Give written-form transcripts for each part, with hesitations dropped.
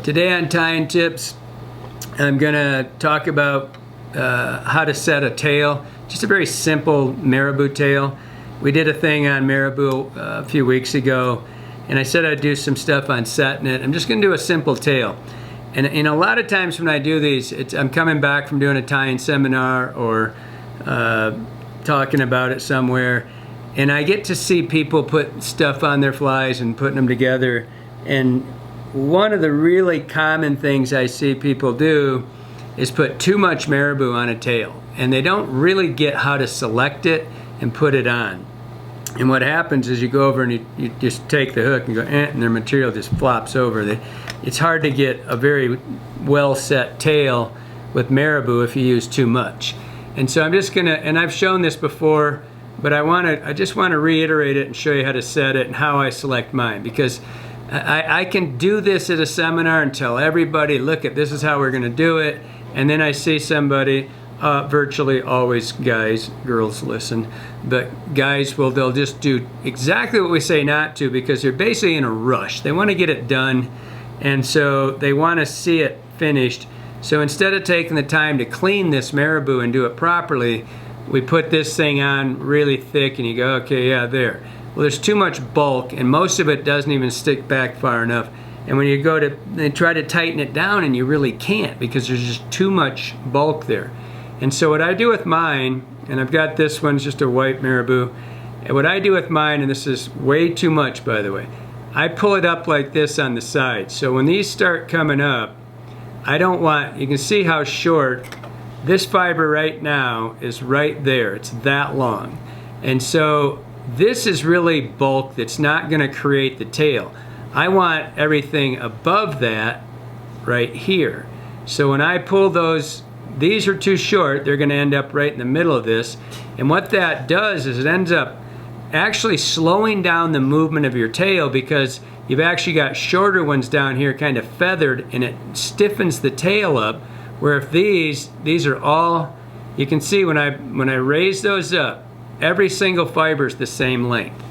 Today on Tying Tips, I'm going to talk about how to set a tail. Just a very simple Marabou tail. We did a thing on Marabou a few weeks ago, and I said I'd do some stuff on setting it. I'm just going to do a simple tail. And a lot of times when I do these, I'm coming back from doing a tying seminar or talking about it somewhere, and I get to see people put stuff on their flies and putting them together. And one of the really common things I see people do is put too much Marabou on a tail, and they don't really get how to select it and put it on. And what happens is you go over and you just take the hook and go, and their material just flops over. It's hard to get a very well set tail with Marabou if you use too much. And so I'm just gonna, and I've shown this before, but I just want to reiterate it and show you how to set it and how I select mine, because I can do this at a seminar and tell everybody, look, this is how we're going to do it. And then I see somebody, virtually always guys, girls listen, but guys they'll just do exactly what we say not to, because they're basically in a rush. They want to get it done, and so they want to see it finished. So instead of taking the time to clean this Marabou and do it properly, we put this thing on really thick and you go, okay, yeah, there. Well, there's too much bulk, and most of it doesn't even stick back far enough. And when you go to try to tighten it down, and you really can't, because there's just too much bulk there. And so what I do with mine, and I've got this one's just a white Marabou, and what I do with mine, and this is way too much by the way, I pull it up like this on the side. So when these start coming up, I don't want, you can see how short this fiber right now is right there. It's that long. And so this is really bulk that's not going to create the tail. I want everything above that right here. So when I pull those, these are too short, they're going to end up right in the middle of this. And what that does is it ends up actually slowing down the movement of your tail, because you've actually got shorter ones down here kind of feathered, and it stiffens the tail up. Where if these are all, you can see when I raise those up, every single fiber is the same length.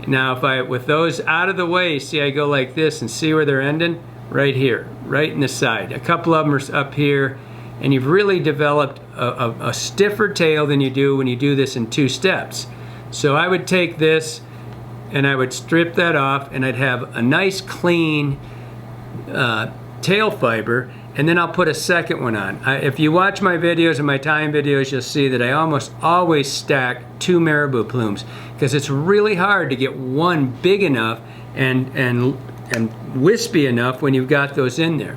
Now if with those out of the way, see I go like this and see where they're ending? Right here, right in the side. A couple of them are up here, and you've really developed a stiffer tail than you do when you do this in 2 steps. So I would take this and I would strip that off, and I'd have a nice clean tail fiber, and then I'll put a second one on. If you watch my videos and my tying videos, you'll see that I almost always stack 2 Marabou plumes, because it's really hard to get one big enough and wispy enough when you've got those in there.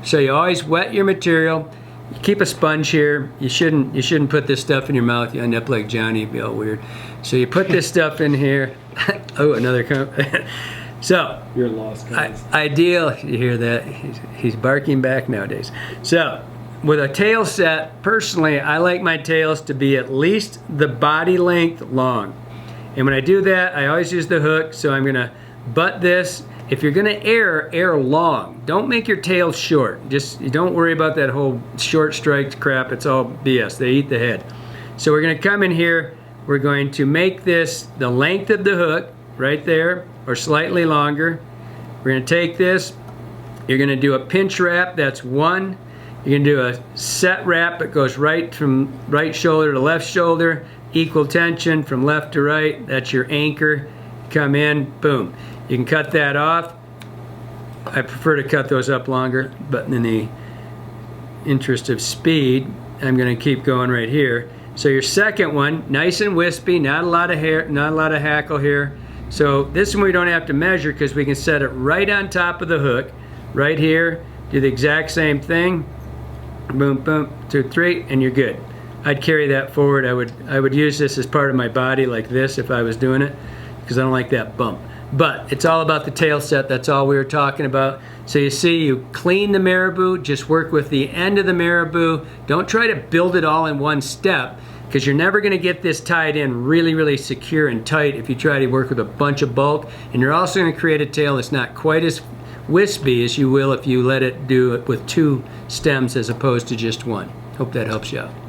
So you always wet your material. You keep a sponge here. You shouldn't put this stuff in your mouth. You end up like Johnny, it'd be all weird. So you put this stuff in here. Oh, another So, you're lost, guys. Ideal, you hear that? He's barking back nowadays. So, with a tail set, personally, I like my tails to be at least the body length long. And when I do that, I always use the hook, so I'm gonna butt this. If you're gonna air long. Don't make your tail short. You don't worry about that whole short strikes crap. It's all BS. They eat the head. So we're gonna come in here. We're going to make this the length of the hook, right there, or slightly longer. We're going to take this, you're going to do a pinch wrap, that's 1. You're going to do a set wrap that goes right from right shoulder to left shoulder, equal tension from left to right, that's your anchor. Come in, boom. You can cut that off. I prefer to cut those up longer, but in the interest of speed, I'm going to keep going right here. So your second one, nice and wispy, not a lot of hair, not a lot of hackle here. So this one we don't have to measure, because we can set it right on top of the hook, right here, do the exact same thing, boom, boom, 2, 3, and you're good. I'd carry that forward. I would use this as part of my body like this if I was doing it, because I don't like that bump. But it's all about the tail set, that's all we were talking about. So you see, you clean the Marabou, just work with the end of the Marabou. Don't try to build it all in one step, because you're never going to get this tied in really secure and tight if you try to work with a bunch of bulk. And you're also going to create a tail that's not quite as wispy as you will if you let it do it with 2 stems as opposed to just 1. Hope that helps you out.